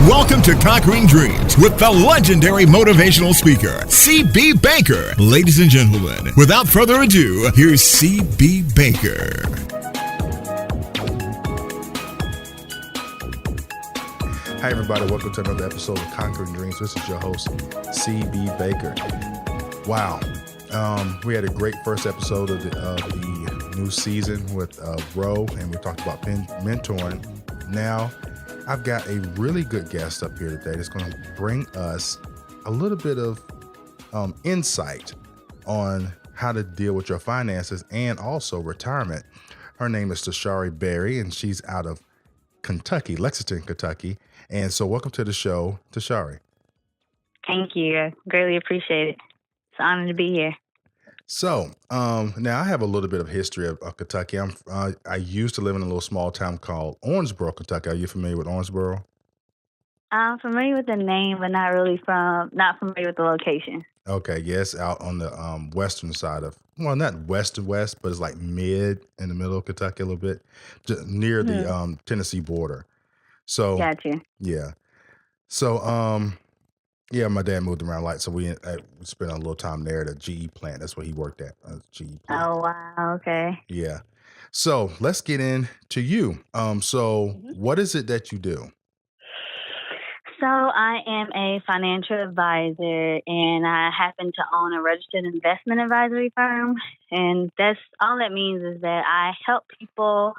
Welcome to Conquering Dreams with the legendary motivational speaker, C.B. Baker. Ladies and gentlemen, without further ado, here's C.B. Baker. Hi, everybody. Welcome to another episode of Conquering Dreams. This is your host, C.B. Baker. Wow. We had a great first episode of the new season with Ro, and we talked about mentoring. Now, I've got a really good guest up here today that's going to bring us a little bit of insight on how to deal with your finances and also retirement. Her name is Tashari Berry, and she's out of Kentucky, Lexington, Kentucky. And so welcome to the show, Tashari. Thank you. I greatly appreciate it. It's an honor to be here. So now I have a little bit of history of Kentucky. I used to live in a little small town called Owensboro, Kentucky. Are you familiar with Owensboro? I'm familiar with the name, but not familiar with the location. Okay, yes, out on the western side of, well, not west to west, but it's like mid in the middle of Kentucky a little bit, just near the Tennessee border. So, Gotcha. Yeah. So, yeah, my dad moved around a lot, so we spent a little time there at a GE plant. That's where he worked at, GE plant. Oh, wow. Okay. Yeah. So let's get into you. What is it that you do? So I am a financial advisor, and I happen to own a registered investment advisory firm. And that's all that means is that I help people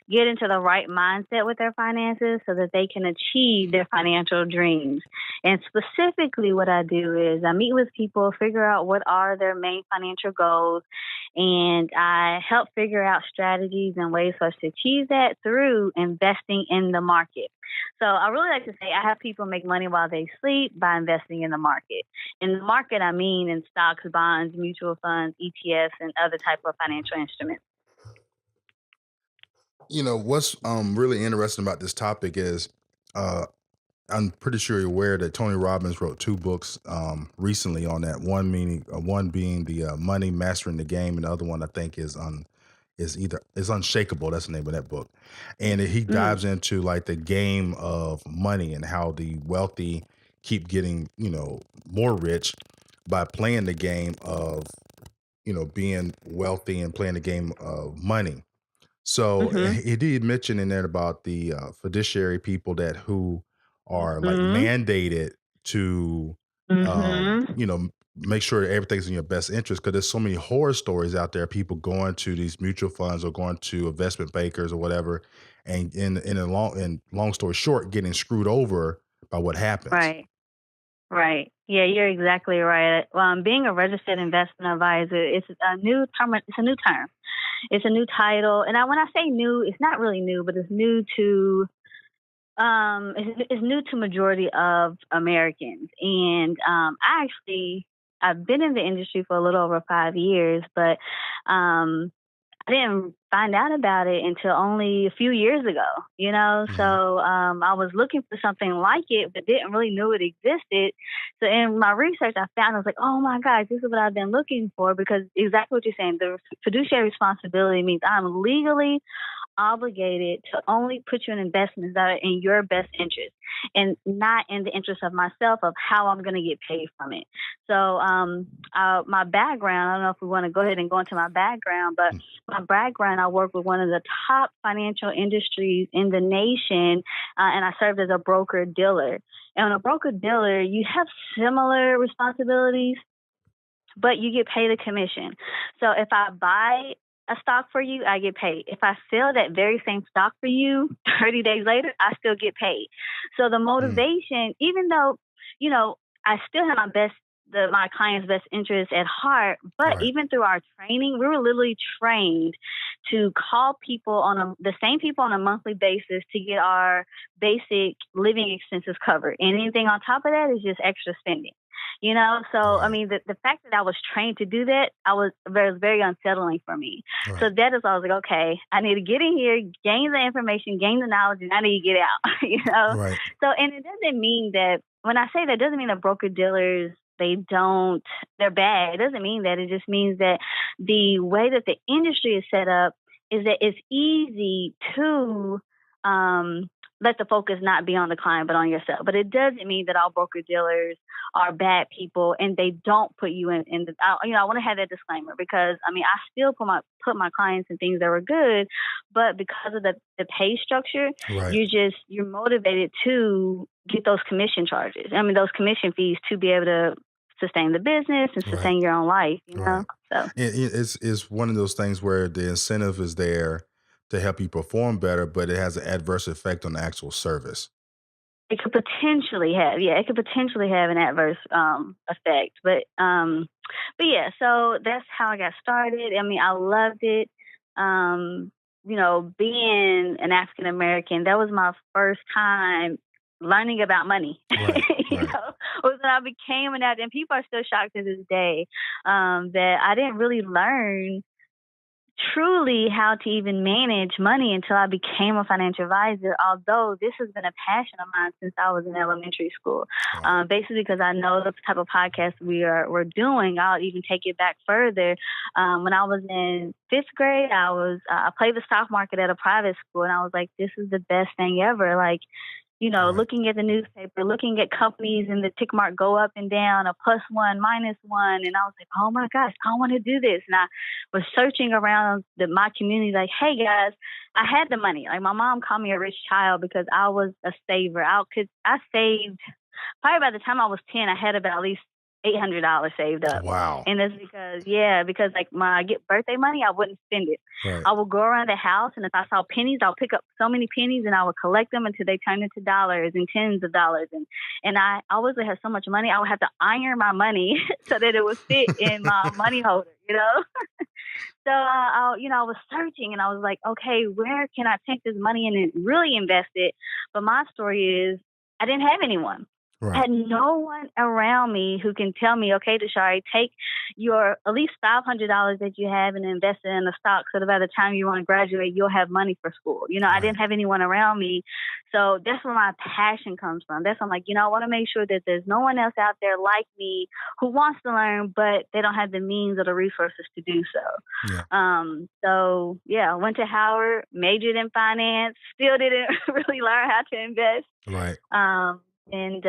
get into the right mindset with their finances so that they can achieve their financial dreams. And specifically what I do is I meet with people, figure out what are their main financial goals, and I help figure out strategies and ways for us to achieve that through investing in the market. So I really like to say I have people make money while they sleep by investing in the market. In the market, I mean in stocks, bonds, mutual funds, ETFs, and other type of financial instruments. You know, what's really interesting about this topic is I'm pretty sure you're aware that Tony Robbins wrote two books recently on that. One being the Money Mastering the Game, and the other one I think is Unshakable. That's the name of that book. And he dives into like the game of money and how the wealthy keep getting, more rich by playing the game of, being wealthy and playing the game of money. So he did mention in there about the fiduciary people who are like mandated to, make sure that everything's in your best interest, because there's so many horror stories out there, people going to these mutual funds or going to investment bankers or whatever, and long story short, getting screwed over by what happens. Right. Yeah, you're exactly right. Being a registered investment advisor, it's a new term. It's a new term. It's a new title. And when I say new, it's not really new, but it's new to it's new to majority of Americans. And I've been in the industry for a little over 5 years, but I didn't find out about it until only a few years ago, So I was looking for something like it, but didn't really know it existed. So in my research, I was like, oh my gosh, this is what I've been looking for, because exactly what you're saying, the fiduciary responsibility means I'm legally obligated to only put you in investments that are in your best interest and not in the interest of myself of how I'm going to get paid from it. So my background, I don't know if we want to go ahead and go into my background, but my background, I work with one of the top financial industries in the nation, and I served as a broker-dealer. And on a broker-dealer, you have similar responsibilities, but you get paid a commission. So if I buy a stock for you, I get paid. If I sell that very same stock for you 30 days later, I still get paid. So the motivation, even though, I still have my client's best interest at heart, but even through our training, we were literally trained to call people the same people on a monthly basis to get our basic living expenses covered. Anything on top of that is just extra spending. I mean, the fact that I was trained to do that, was very unsettling for me. Right. So that is, I was like, okay, I need to get in here, gain the information, gain the knowledge, and I need to get out, Right. So, and it doesn't mean that, when I say that, doesn't mean that broker dealers, they're bad. It doesn't mean that. It just means that the way that the industry is set up is that it's easy to let the focus not be on the client, but on yourself. But it doesn't mean that all broker dealers are bad people and they don't put you in the, I want to have that disclaimer because I still put my clients in things that were good, but because of the pay structure, Right. you're motivated to get those commission charges. Those commission fees to be able to sustain the business and sustain your own life, you know? So it's one of those things where the incentive is there to help you perform better, but it has an adverse effect on the actual service. It could potentially have an adverse effect, but yeah. So that's how I got started. I loved it. Being an African American, that was my first time learning about money. Right. Was when I became an adult, and people are still shocked to this day that I didn't really learn truly how to even manage money until I became a financial advisor, although this has been a passion of mine since I was in elementary school. Wow. Basically because I know the type of podcast we're doing. I'll even take it back further. When I was in 5th grade, I played the stock market at a private school, and I was like, this is the best thing ever. Like, looking at the newspaper, looking at companies and the tick mark go up and down, a +1, -1. And I was like, oh my gosh, I want to do this. And I was searching around my community like, hey guys, I had the money. Like my mom called me a rich child because I was a saver. I saved, probably by the time I was 10, I had about at least $800 saved up. Wow. And that's because like when I get birthday money, I wouldn't spend it. Right. I would go around the house, and if I saw pennies, I'll pick up so many pennies and I would collect them until they turned into dollars and tens of dollars. And I always had so much money, I would have to iron my money so that it would fit in my money holder, So, I was searching, and I was like, okay, where can I take this money and really invest it? But my story is I didn't have anyone. Right. I had no one around me who can tell me, okay, Tashari, take your at least $500 that you have and invest it in a stock so that by the time you want to graduate, you'll have money for school. Right. I didn't have anyone around me. So that's where my passion comes from. That's why I'm like, I want to make sure that there's no one else out there like me who wants to learn, but they don't have the means or the resources to do so. Yeah. I went to Howard, majored in finance, still didn't really learn how to invest. Right. And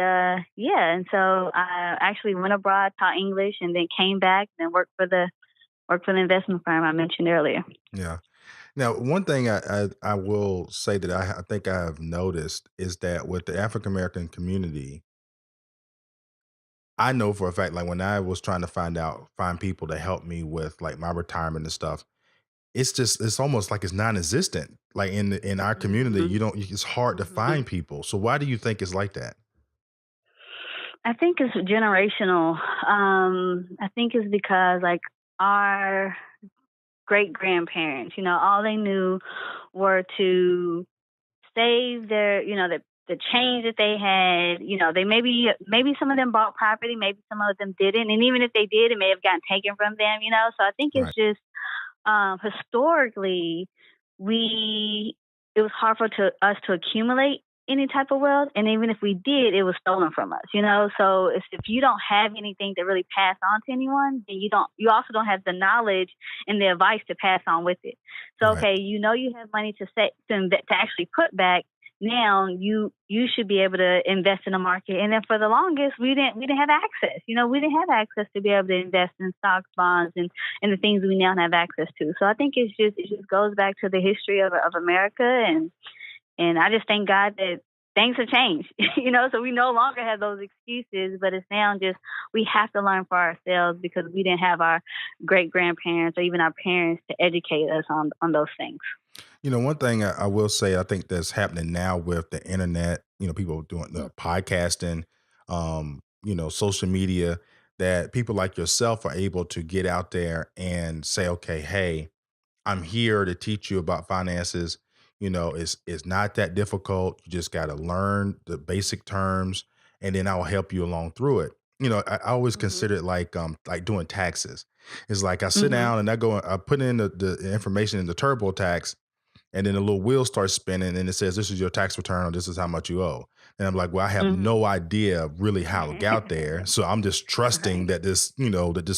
so I actually went abroad, taught English, and then came back and worked for the investment firm I mentioned earlier. Yeah. Now, one thing I will say that I think I have noticed is that with the African American community, I know for a fact, like when I was trying to find people to help me with like my retirement and stuff, it's almost like it's non-existent. Like in our community, it's hard to find people. So why do you think it's like that? I think it's generational. I think it's because like our great grandparents, all they knew were to save their, the change that they had. They maybe some of them bought property, maybe some of them didn't, and even if they did, it may have gotten taken from them. So I think it's just historically it was hard for us to accumulate any type of wealth, and even if we did, it was stolen from us, So if you don't have anything to really pass on to anyone, then you also don't have the knowledge and the advice to pass on with it. So Right. okay, you have money to actually put back. Now you should be able to invest in the market. And then for the longest, we didn't have access. We didn't have access to be able to invest in stocks, bonds, and the things we now have access to. So I think it just goes back to the history of America, and I just thank God that things have changed, so we no longer have those excuses, but it's now just we have to learn for ourselves because we didn't have our great-grandparents or even our parents to educate us on those things. One thing I will say, I think that's happening now with the internet, people doing the podcasting, social media, that people like yourself are able to get out there and say, okay, hey, I'm here to teach you about finances. It's not that difficult. You just got to learn the basic terms, and then I will help you along through it. I always consider it like doing taxes. It's like I sit down and I put in the information in the TurboTax, and then the little wheel starts spinning, and it says, this is your tax return, or this is how much you owe. And I'm like, well, I have no idea really how it got there. So I'm just trusting that this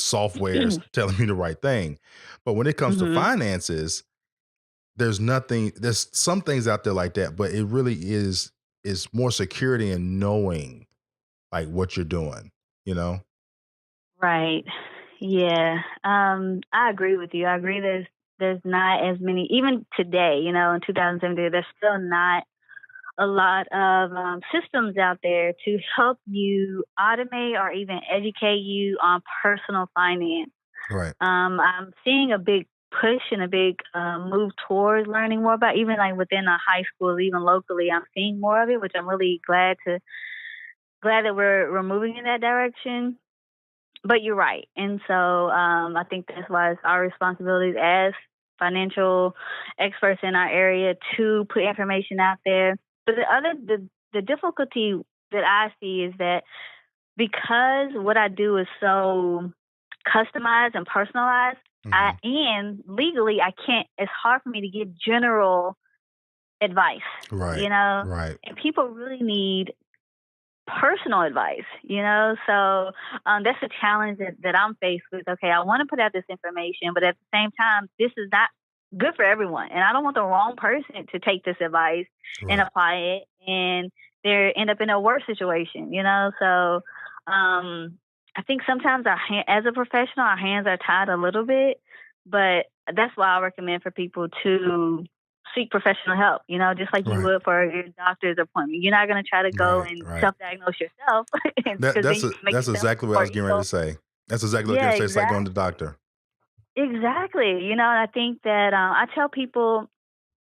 software is telling me the right thing. But when it comes to finances, there's nothing, there's some things out there like that, but it really is more security in knowing like what you're doing, you know? Right. Yeah. I agree with you. I agree there's not as many even today, in 2017, there's still not a lot of systems out there to help you automate or even educate you on personal finance. Right. I'm seeing a big push and a big move towards learning more about even like within a high school, even locally. I'm seeing more of it, which I'm really glad that we're moving in that direction. But you're right, and so I think that's why it's our responsibilities as financial experts in our area to put information out there. But the difficulty that I see is that because what I do is so customized and personalized, and legally I can't. It's hard for me to give general advice, Right. Right. and people really need personal advice, So that's a challenge that I'm faced with. Okay, I want to put out this information, but at the same time, this is not good for everyone. And I don't want the wrong person to take this advice and apply it and they end up in a worse situation, So I think sometimes as a professional, our hands are tied a little bit, but that's why I recommend for people to seek professional help, just like you would for your doctor's appointment. You're not going to try to go and self-diagnose yourself. That's exactly what I was getting ready to say. That's exactly what I was going to say. It's like going to the doctor. Exactly. And I think that I tell people,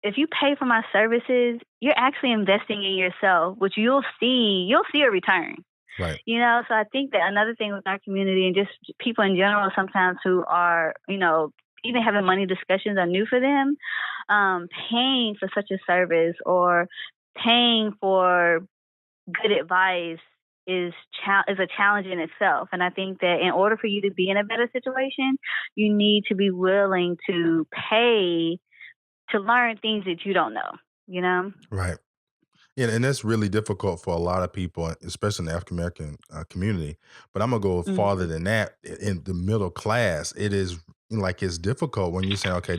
if you pay for my services, you're actually investing in yourself, which you'll see a return. Right. So I think that another thing with our community and just people in general sometimes who are, even having money discussions are new for them, paying for such a service or paying for good advice is a challenge in itself. And I think that in order for you to be in a better situation, you need to be willing to pay to learn things that you don't know, Right. Yeah, and that's really difficult for a lot of people, especially in the African American community. But I'm gonna go farther than that. In the middle class, it is like it's difficult when you're saying, okay,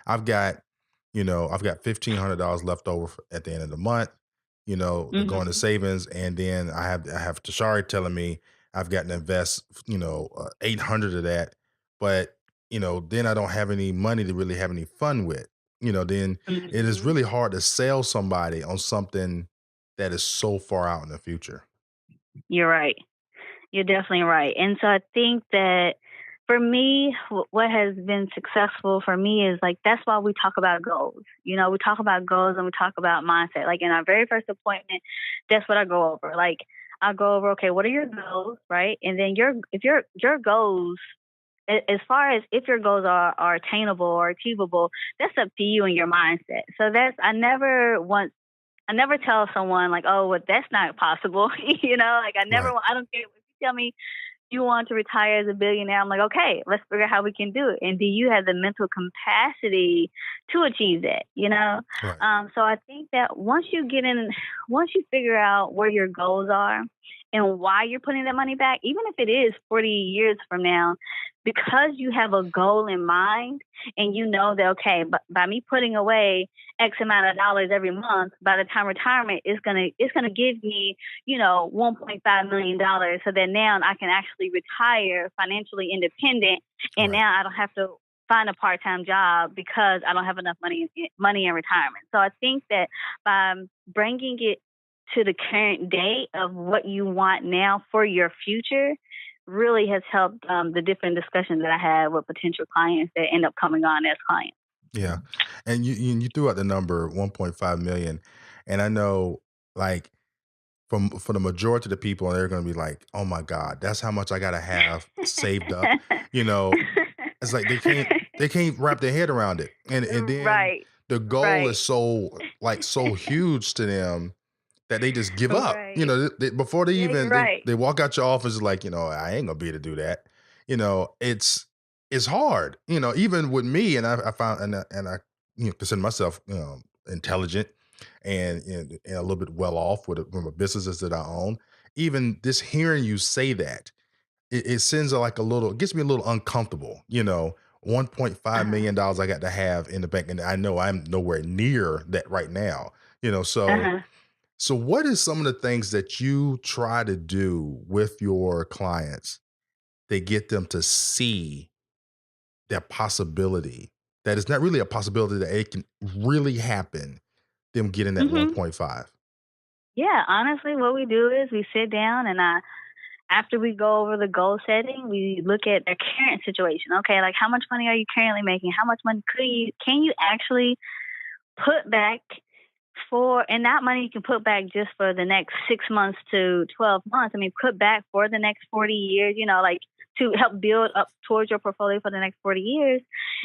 I've got, I've got $1,500 left over at the end of the month, to go into savings, and then I have Tashari telling me I've got to invest, 800 of that, but then I don't have any money to really have any fun with. Then it is really hard to sell somebody on something that is so far out in the future. You're right. You're definitely right. And so I think that for me, what has been successful for me is like, that's why we talk about goals. We talk about goals and we talk about mindset. Like in our very first appointment, that's what I go over. Like I go over, okay, what are your goals, right? And then if your goals, as far as if your goals are attainable or achievable, that's up to you and your mindset. So I never tell someone like, oh, well, that's not possible. Like I don't care if you tell me you want to retire as a billionaire. I'm like, okay, let's figure out how we can do it. And do you have the mental capacity to achieve that? So I think that once you figure out where your goals are and why you're putting that money back, even if it is 40 years from now, because you have a goal in mind and you know that, okay, but by me putting away X amount of dollars every month, by the time retirement it's gonna give me, $1.5 million, so that now I can actually retire financially independent, and now I don't have to find a part-time job because I don't have enough money in retirement. So I think that by bringing it to the current date of what you want now for your future really has helped the different discussions that I have with potential clients that end up coming on as clients. Yeah. And you threw out the number 1.5 million. And I know like for the majority of the people, they're going to be like, oh my God, that's how much I got to have saved up. It's like they can't wrap their head around it. And then the goal is so huge to them that they just give up, before they even, they walk out your office like, I ain't gonna be able to do that. It's hard, even with me, and I found, and I consider myself, intelligent and a little bit well off from the businesses that I own. Even this hearing you say that, it sends it gets me a little uncomfortable, $1.5 million I got to have in the bank. And I know I'm nowhere near that right now, so Uh-huh. so what is some of the things that you try to do with your clients that get them to see that possibility, that it's not really a possibility, that it can really happen, them getting that Hmm. 1.5? Yeah, honestly, what we do is we sit down and after we go over the goal setting, we look at their current situation. Okay, like how much money are you currently making? How much money can you actually put back and that money you can put back just for the next 6 months to 12 months. I mean, put back for the next 40 years, like to help build up towards your portfolio for the next 40 years.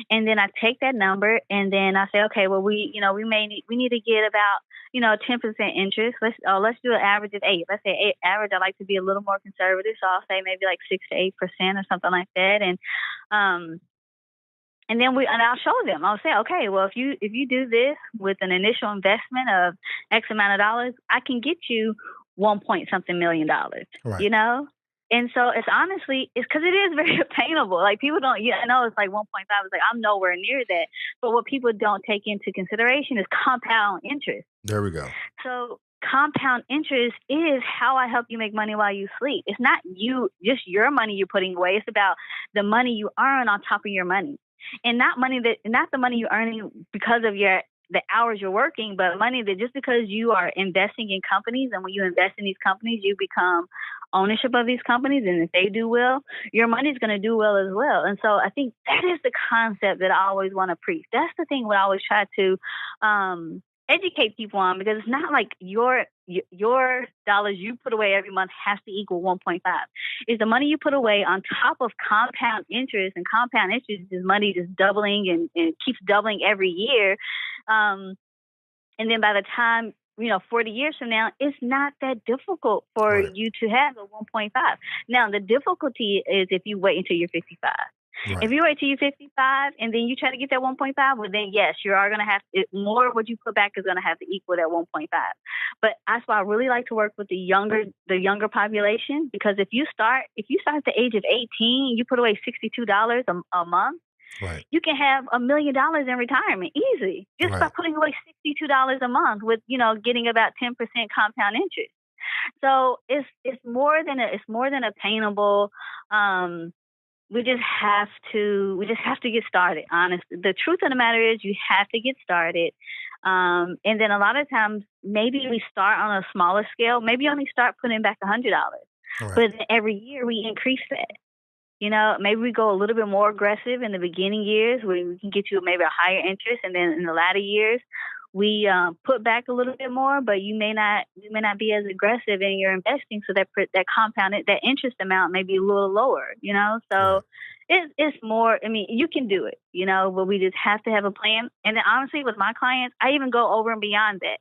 And then I take that number and then I say, okay, well, we need to get about, 10% interest. Let's do an average of 8. Let's say 8 average. I like to be a little more conservative. So I'll say maybe like 6 to 8% or something like that. And then I'll show them. I'll say, okay, well, if you do this with an initial investment of X amount of dollars, I can get you 1 point something million dollars, Right. And so it's because it is very attainable. Like people don't, I know it's like 1.5. It's like, I'm nowhere near that. But what people don't take into consideration is compound interest. There we go. So compound interest is how I help you make money while you sleep. It's not just your money you're putting away. It's about the money you earn on top of your money. And not the money you're earning because of the hours you're working, but money that just because you are investing in companies, and when you invest in these companies, you become ownership of these companies, and if they do well, your money's going to do well as well. And so I think that is the concept that I always want to preach. That's the thing what I always try to educate people on, because it's not like your dollars you put away every month has to equal 1.5. It's the money you put away on top of compound interest, and compound interest is money just doubling and it keeps doubling every year. And then by the time 40 years from now, it's not that difficult for Right. you to have a 1.5. Now, the difficulty is if you wait until you're 55. Right. If you wait till you're 55 and then you try to get that 1.5, well, then yes, you are going to have more of what you put back is going to have to equal that 1.5. But that's why I really like to work with the younger population, because if you start at the age of 18, you put away $62 a month, Right. you can have $1 million in retirement easy just by Right. putting away $62 a month with getting about 10% compound interest. So it's more than attainable. We just have to get started. Honestly, the truth of the matter is you have to get started. And then a lot of times maybe we start on a smaller scale. Maybe only start putting back $100, Right. but then every year we increase that. Maybe we go a little bit more aggressive in the beginning years where we can get you maybe a higher interest, and then in the latter years we put back a little bit more, but you may not be as aggressive in your investing, so that compounded that interest amount may be a little lower. So Right. it's more. I mean, you can do it, but we just have to have a plan. And then honestly, with my clients, I even go over and beyond that.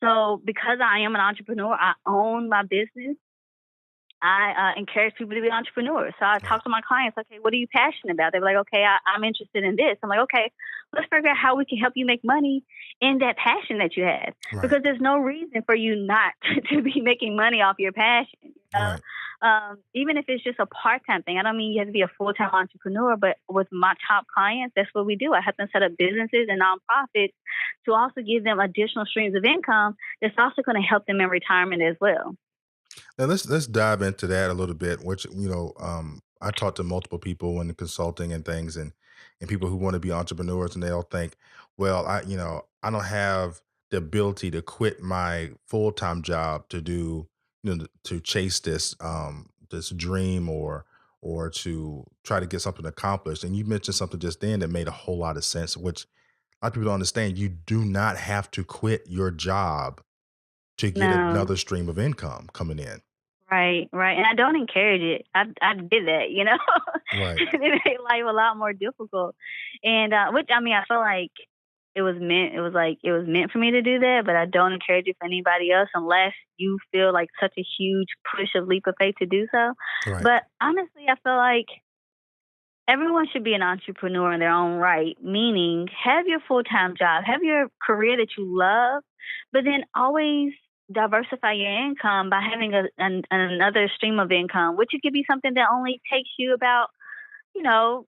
So because I am an entrepreneur, I own my business. I encourage people to be entrepreneurs. So I talk to my clients, okay, what are you passionate about? They're like, okay, I'm interested in this. I'm like, okay, let's figure out how we can help you make money in that passion that you have. Right. Because there's no reason for you not to be making money off your passion. Right. Even if it's just a part-time thing. I don't mean you have to be a full-time entrepreneur, but with my top clients, that's what we do. I help them set up businesses and nonprofits to also give them additional streams of income that's also going to help them in retirement as well. Now let's dive into that a little bit. Which I talk to multiple people in the consulting and things, and people who want to be entrepreneurs, and they'll think, well, I don't have the ability to quit my full time job to do to chase this dream, or to try to get something accomplished. And you mentioned something just then that made a whole lot of sense, which a lot of people don't understand. You do not have to quit your job to get No. another stream of income coming in. Right, right. And I don't encourage it. I did that, Right. It made life a lot more difficult. And which I mean I feel like it was meant for me to do that, but I don't encourage it for anybody else unless you feel like such a huge push of leap of faith to do so. Right. But honestly, I feel like everyone should be an entrepreneur in their own right, meaning have your full-time job, have your career that you love, but then always diversify your income by having another stream of income, which it could be something that only takes you about, you know,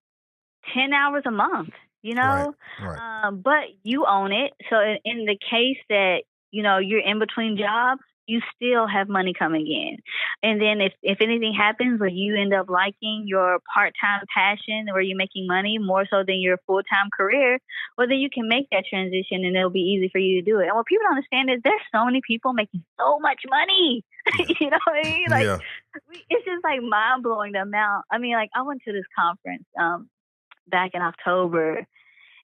10 hours a month, Right. Right. but you own it. So in the case that, you're in between jobs, you still have money coming in. And then if anything happens where you end up liking your part-time passion where you're making money more so than your full-time career, well, then you can make that transition and it'll be easy for you to do it. And what people don't understand is there's so many people making so much money. Yeah. You know what I mean? Like, Yeah. it's just like mind blowing the amount. I mean, like I went to this conference back in October,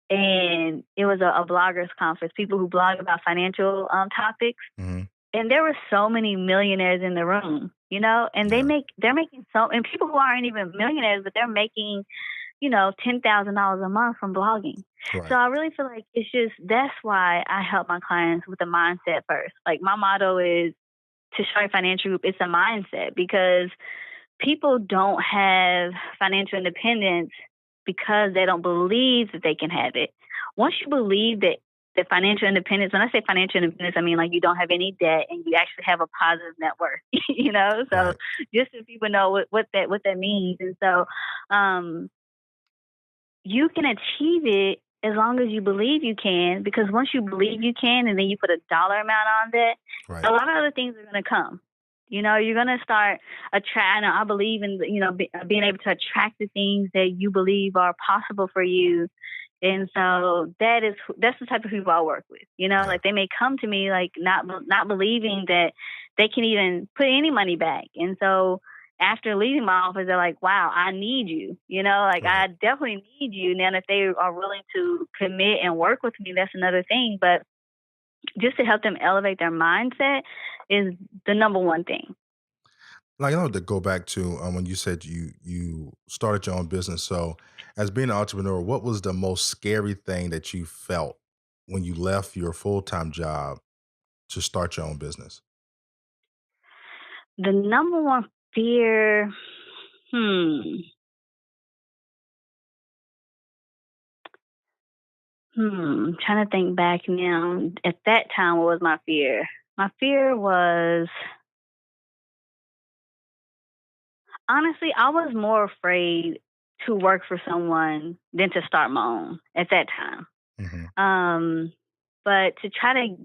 and it was a bloggers conference, people who blog about financial topics. Mm-hmm. And there were so many millionaires in the room, and they're making and people who aren't even millionaires, but they're making, $10,000 a month from blogging. Right. So I really feel like that's why I help my clients with the mindset first. Like my motto is Tashari Financial Group. It's a mindset, because people don't have financial independence because they don't believe that they can have it. Once you believe that the financial independence, when I say financial independence, I mean like you don't have any debt and you actually have a positive net worth, So Right. just so people know what that means. And so you can achieve it as long as you believe you can, because once you believe you can and then you put a dollar amount on that, Right. a lot of other things are going to come. You're going to start attracting. I believe in, being able to attract the things that you believe are possible for you. And so that's the type of people I work with. Like they may come to me like not believing that they can even put any money back. And so after leaving my office, they're like, wow, I need you. Like Right. I definitely need you. Now, if they are willing to commit and work with me, that's another thing. But just to help them elevate their mindset is the number one thing. Like, I know to go back to when you said you started your own business. So, as being an entrepreneur, what was the most scary thing that you felt when you left your full-time job to start your own business? The number one fear, trying to think back now. At that time, what was my fear? My fear was, honestly, I was more afraid to work for someone than to start my own at that time. Mm-hmm. But to try to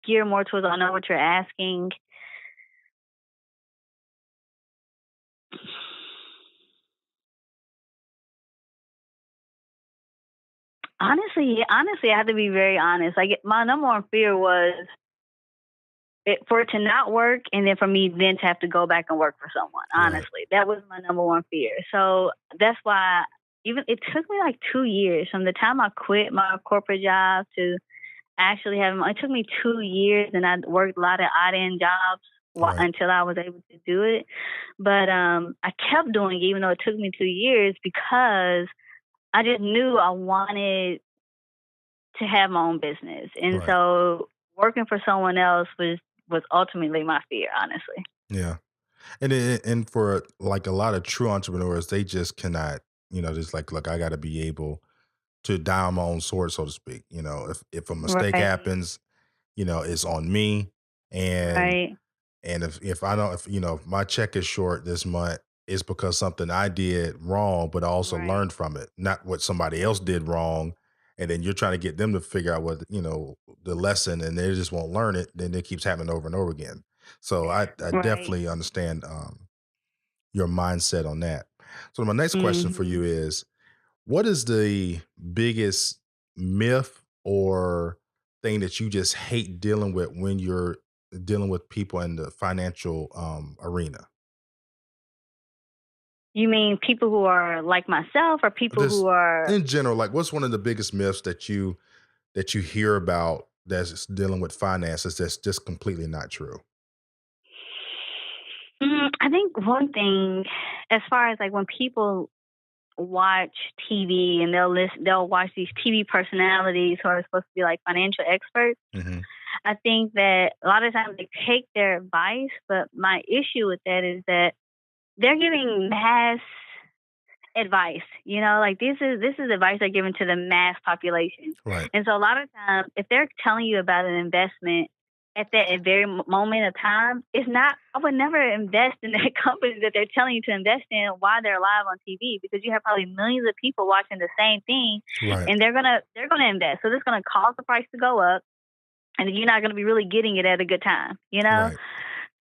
gear more towards, I know what you're asking. Honestly, I have to be very honest. Like my number one fear was for it to not work, and then for me then to have to go back and work for someone. Honestly, that was my number one fear. So that's why even it took me like 2 years from the time I quit my corporate job to actually having. It took me 2 years, and I worked a lot of odd end jobs Right. until I was able to do it. But I kept doing it, even though it took me 2 years, because I just knew I wanted to have my own business. And Right. so working for someone else was ultimately my fear, honestly. Yeah. And for like a lot of true entrepreneurs, they just cannot, just like, look, I got to be able to die on my own sword, so to speak. If a mistake Right. happens, it's on me. And Right. And if I don't, if my check is short this month, it's because something I did wrong, but I also Right. learned from it, not what somebody else did wrong. And then you're trying to get them to figure out what, the lesson, and they just won't learn it. Then it keeps happening over and over again. So I Right. definitely understand your mindset on that. So my next question for Mhm. you is, what is the biggest myth or thing that you just hate dealing with when you're dealing with people in the financial arena? You mean people who are like myself, or people who Just are? in general, like, what's one of the biggest myths that you hear about that's dealing with finances that's just completely not true? I think one thing, as far as like when people watch TV and they'll watch these TV personalities who are supposed to be like financial experts. Hmm. I think that a lot of times they take their advice, but my issue with that is that they're giving mass advice. Like this is advice they're giving to the mass population. Right. And so a lot of times, if they're telling you about an investment, at that very moment of time, I would never invest in that company that they're telling you to invest in while they're live on TV, because you have probably millions of people watching the same thing, Right. and they're gonna invest. So this is gonna cause the price to go up, and you're not gonna be really getting it at a good time, you know? Right.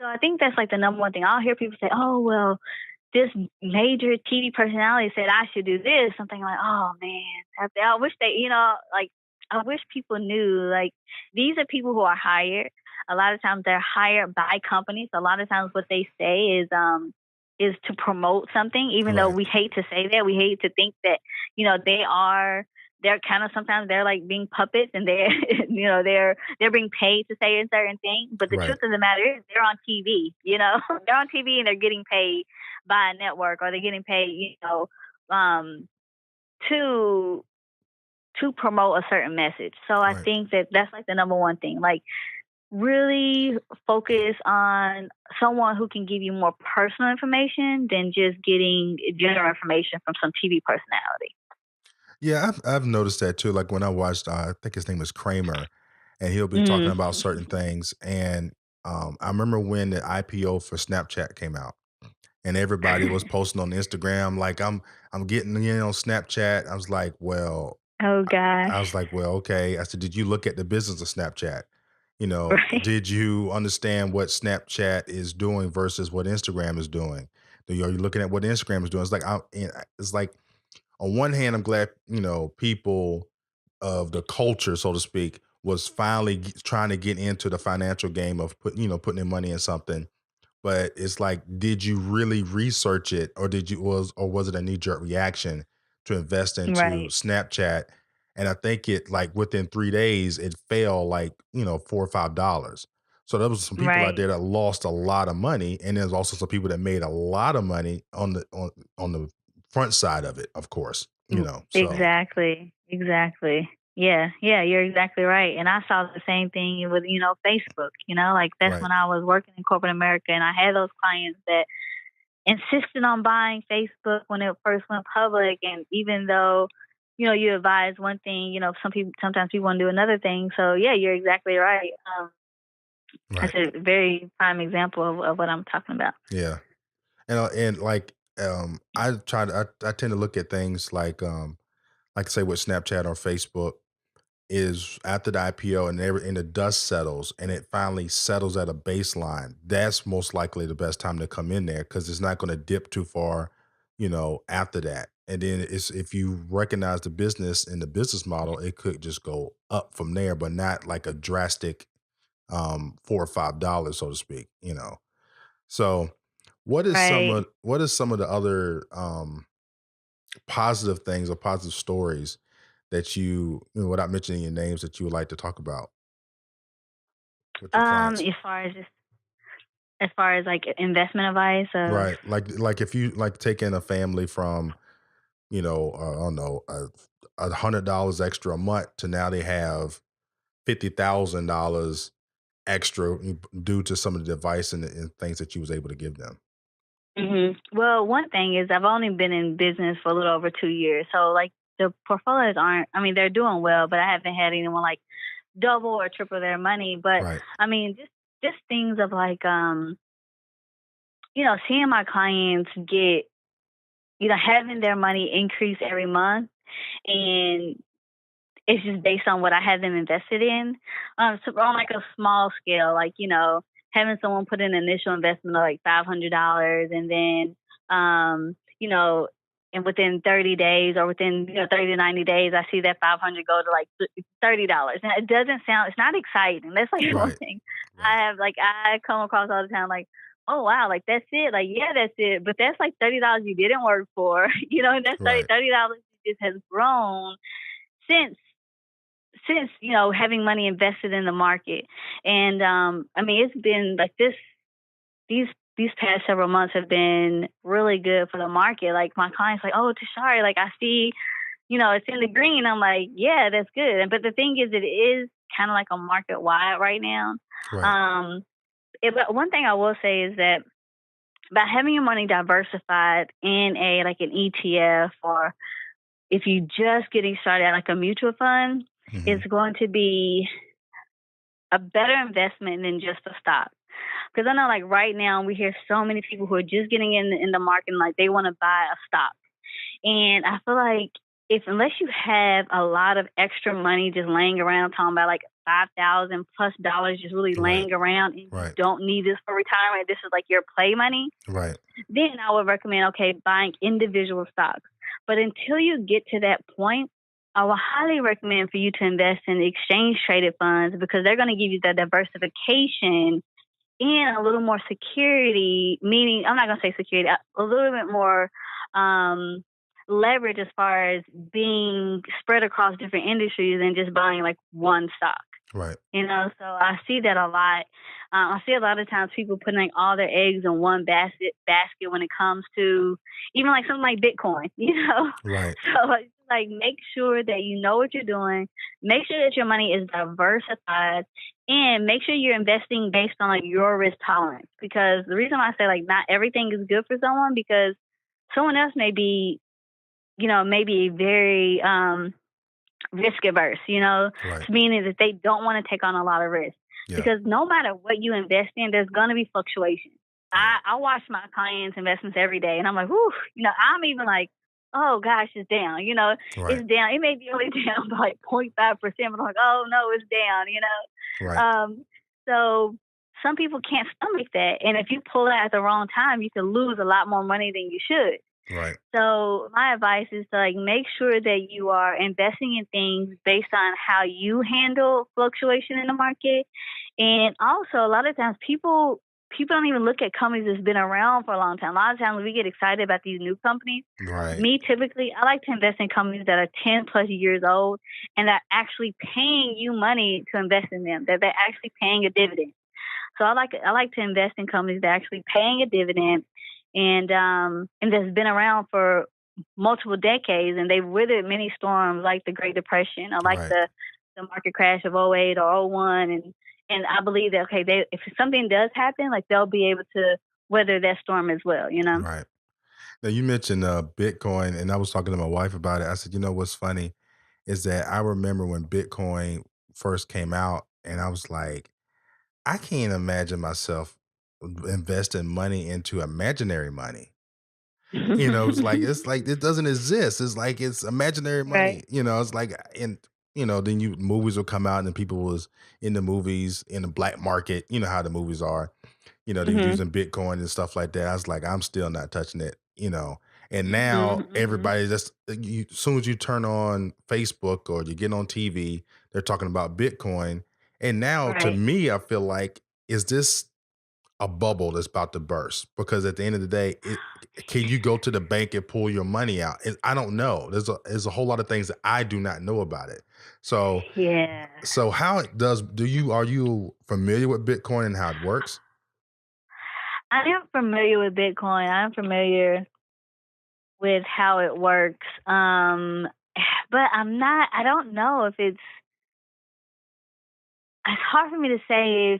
So I think that's like the number one thing. I'll hear people say, "Oh, well, this major TV personality said I should do this." Something like, "Oh man, I wish they, like I wish people knew, like, these are people who are hired. A lot of times they're hired by companies. A lot of times what they say is to promote something, even though Right. we hate to say that. We hate to think that, they're kind of, sometimes they're like being puppets, and they're they're being paid to say a certain thing. But the Right. truth of the matter is they're on TV, they're on TV and they're getting paid by a network, or they're getting paid, um, to promote a certain message. So I Right. think that that's like the number one thing. Like, really focus on someone who can give you more personal information than just getting general information from some TV personality. Yeah, I've noticed that too. Like when I watched, I think his name is Kramer, and he'll be talking Mm. about certain things. And I remember when the IPO for Snapchat came out, and everybody was posting on Instagram like I'm getting in on Snapchat. Oh I gosh. was like, well, okay. I said, did you look at the business of Snapchat? Right. Did you understand what Snapchat is doing versus what Instagram is doing? Are you looking at what Instagram is doing? It's like on one hand, I'm glad, people of the culture, so to speak, was finally trying to get into the financial game of putting their money in something. But it's like, did you really research it, or was it a knee jerk reaction to invest into Right. Snapchat? And I think it, like, within 3 days, it fell like $4 or $5. So there was some people out Right. there that lost a lot of money, and there's also some people that made a lot of money on the front side of it, of course. So Exactly. Exactly. Yeah. Yeah. You're exactly right. And I saw the same thing with, Facebook, like that's right, when I was working in corporate America, and I had those clients that insisted on buying Facebook when it first went public. And even though, you advise one thing, sometimes people want to do another thing. So yeah, you're exactly right. That's right, a very prime example of what I'm talking about. yeah. And like, I tend to look at things like say with Snapchat or Facebook, is after the IPO and the dust settles and it finally settles at a baseline. That's most likely the best time to come in there, because it's not going to dip too far, after that. And then it's, if you recognize the business and the business model, it could just go up from there, but not like a drastic $4 or $5, so to speak. So Right. what is some of the other positive things or positive stories that without mentioning your names, that you would like to talk about with your clients? As far as like investment advice of. Right. Like if you like taking a family from, I don't know, $100 extra a month to now they have $50,000 extra due to some of the advice and things that you was able to give them. Well, one thing is I've only been in business for a little over 2 years, so like the portfolios aren't. I mean, they're doing well, but I haven't had anyone like double or triple their money. But Right. I mean, just things of like seeing my clients get, having their money increase every month, and it's just based on what I have them invested in. So on like a small scale, like, having someone put in an initial investment of like $500, and then, and within 30 days, or within, 30 to 90 days, I see that 500 go to like $30. And it doesn't sound, it's not exciting. That's like one Right. thing Right. I come across all the time. Like, oh wow, like that's it. Like, yeah, that's it. But that's like $30 you didn't work for, and that's Right. $30 just has grown since having money invested in the market. And I mean, it's been like this, these past several months have been really good for the market. Like, my clients like, "Oh, Tashari, like I see, it's in the green." I'm like, "Yeah, that's good." But the thing is, it is kind of like a market wide right now. Right. um but one thing I will say is that by having your money diversified in an ETF, or if you just getting started at like a mutual fund, Hmm. it's going to be a better investment than just a stock. Because I know, like right now, we hear so many people who are just getting in the market, and, like they want to buy a stock. And I feel like unless you have a lot of extra money just laying around, talking about like $5,000+ just really Right. laying around, and you Right. don't need this for retirement, this is like your play money, Right. then I would recommend, buying individual stocks. But until you get to that point, I would highly recommend for you to invest in exchange traded funds, because they're going to give you the diversification and a little more security, meaning I'm not going to say security, a little bit more leverage as far as being spread across different industries than just buying like one stock. Right. So I see that a lot. I see a lot of times people putting like all their eggs in one basket when it comes to even like something like Bitcoin, Right. So like make sure that you know what you're doing. Make sure that your money is diversified, and make sure you're investing based on like your risk tolerance. Because the reason why I say like not everything is good for someone, because someone else may be, maybe very risk averse, Right. meaning that they don't want to take on a lot of risk. Yeah. Because no matter what you invest in, there's going to be fluctuations. I watch my clients' investments every day, and I'm like, whew, I'm even like, oh gosh, it's down. Right. It's down. It may be only down by like 0.5%, but I'm like, oh no, it's down. Right. So some people can't stomach that, and if you pull it at the wrong time, you can lose a lot more money than you should. Right. So my advice is to like make sure that you are investing in things based on how you handle fluctuation in the market. And also a lot of times people don't even look at companies that's been around for a long time. A lot of times we get excited about these new companies. Right. Me, typically, I like to invest in companies that are 10 plus years old and that are actually paying you money to invest in them, that they're actually paying a dividend. So I like to invest in companies that are actually paying a dividend, and that's been around for multiple decades, and they've weathered many storms like the Great Depression or like Right. the market crash of '08 or '01, and I believe that if something does happen, like they'll be able to weather that storm as well. Right. Now you mentioned Bitcoin, and I was talking to my wife about it. I said, what's funny is that I remember when Bitcoin first came out, and I was like, I can't imagine myself investing money into imaginary money. It's like it doesn't exist. It's like it's imaginary Right. money. It's like and then movies will come out and then people was in the movies in the black market. You know how the movies are. They was Mhm. using Bitcoin and stuff like that. I was like, I'm still not touching it. And now Mhm. Mhm. everybody just as soon as you turn on Facebook or you get on TV, they're talking about Bitcoin. And now to Right. me, I feel like, is this a bubble that's about to burst? Because at the end of the day, can you go to the bank and pull your money out? I don't know. There's a whole lot of things that I do not know about it. So Yeah. so how it does are you familiar with Bitcoin and how it works? I am familiar with Bitcoin. I'm familiar with how it works. But I don't know it's hard for me to say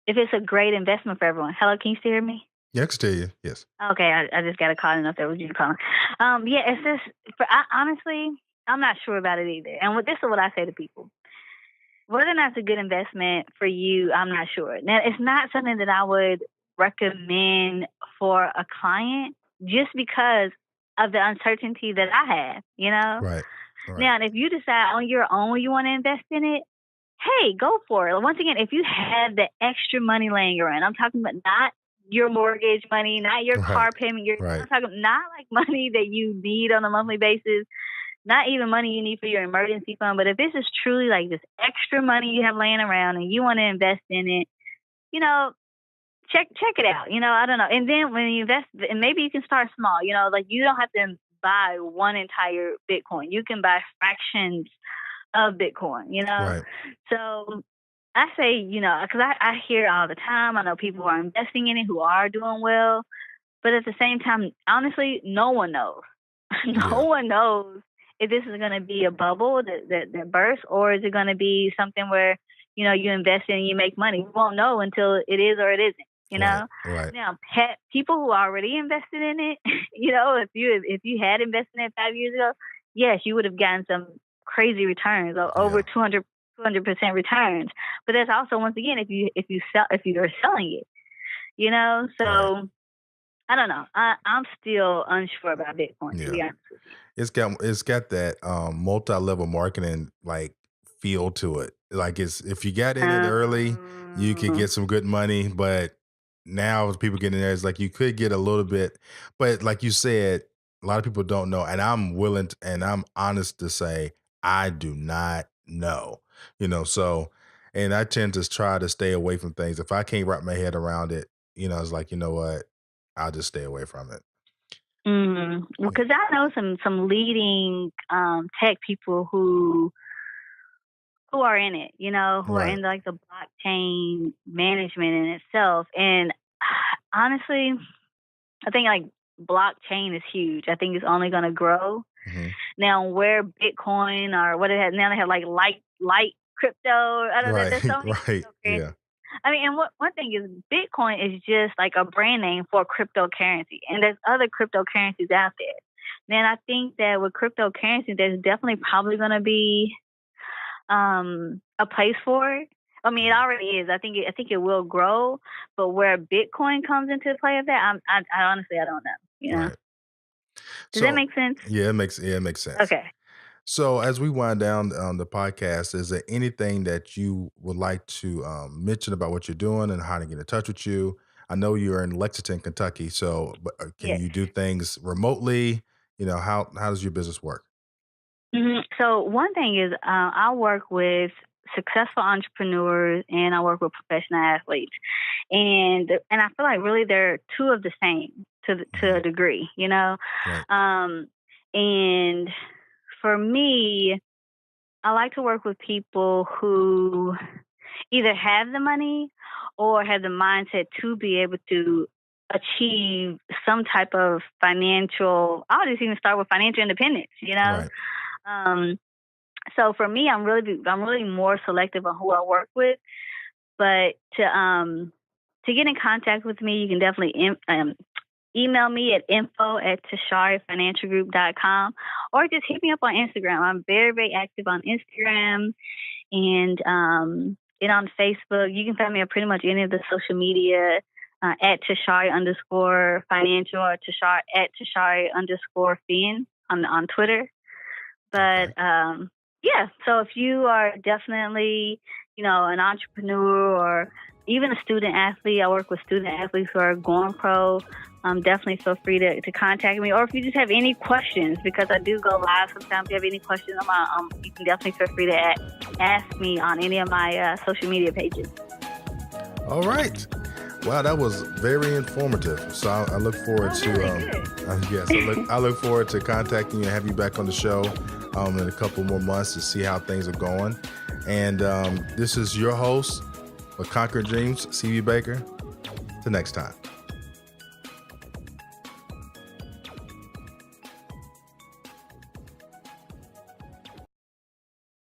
if it's a great investment for everyone. Hello, can you still hear me? Yeah, I can tell you. Yes. Okay, I just got a call. I didn't know if that was you calling. Yeah, it's just, honestly, I'm not sure about it either. And this is what I say to people. Whether or not it's a good investment for you, I'm not sure. Now, it's not something that I would recommend for a client just because of the uncertainty that I have. Right. Right. Now, and if you decide on your own you want to invest in it, hey, go for it. Once again, if you have the extra money laying around, I'm talking about not your mortgage money, not your Right. car payment, Right. I'm talking not like money that you need on a monthly basis, not even money you need for your emergency fund, but if this is truly like this extra money you have laying around and you want to invest in it, you know, check it out. I don't know. And then when you invest, and maybe you can start small. Like you don't have to buy one entire Bitcoin. You can buy fractions of Bitcoin. Right. So I say, because I hear all the time. I know people who are investing in it who are doing well, but at the same time, honestly, no one knows. No Yeah. one knows if this is going to be a bubble that bursts, or is it going to be something where you invest in and you make money. You won't know until it is or it isn't. Right. Right. Now, people who already invested in it, if you had invested in it 5 years ago, yes, you would have gotten some crazy returns, over Yeah. 200% returns. But that's also, once again, if you're selling it, you know. So Right. I don't know. I'm still unsure about Bitcoin, to be honest with you. It's got that multi-level marketing like feel to it. Like if you got in it early, you could get some good money, but now as people get in there, it's like you could get a little bit, but like you said, a lot of people don't know, and I'm willing and I'm honest to say I do not know. So and I tend to try to stay away from things. If I can't wrap my head around it, it's like, you know what? I'll just stay away from it. Because I know some leading tech people who are in it, who are Right. in like the blockchain management in itself. And honestly, I think like blockchain is huge. I think it's only going to grow. Mhm. Now, where Bitcoin or what it has now, they have like light crypto. I don't know. Right, There's so many right, yeah, cryptocurrencies. I mean, and one thing is Bitcoin is just like a brand name for cryptocurrency, and there's other cryptocurrencies out there. Then I think that with cryptocurrency, there's definitely probably going to be a place for it. I mean, it already is. I think it will grow, but where Bitcoin comes into play of that, I honestly I don't know. right. Does that So, make sense? yeah, it makes sense. Okay. So, as we wind down on the podcast, is there anything that you would like to mention about what you're doing and how to get in touch with you? I know you're in Lexington, Kentucky, so but can Yes. you do things remotely? How does your business work? So one thing is I work with successful entrepreneurs and I work with professional athletes, and I feel like really they're two of the same to a degree, Right. And for me, I like to work with people who either have the money or have the mindset to be able to achieve some type of financial. I'll just even start with financial independence. Right. So for me, I'm really more selective on who I work with. But to get in contact with me, you can definitely email me at info@tasharifinancialgroup.com or just hit me up on Instagram. I'm very, very active on Instagram and on Facebook. You can find me on pretty much any of the social media at Tashari_financial or Tashari_fin on Twitter. But yeah, so if you are definitely, an entrepreneur or even a student athlete, I work with student athletes who are going pro. Definitely feel free to contact me. Or if you just have any questions, because I do go live sometimes. If you have any questions, you can definitely feel free to ask me on any of my social media pages. All right. Wow, that was very informative. So I look forward I look forward to contacting you and have you back on the show in a couple more months to see how things are going. And this is your host of Conquering Dreams, CB Baker. Till next time.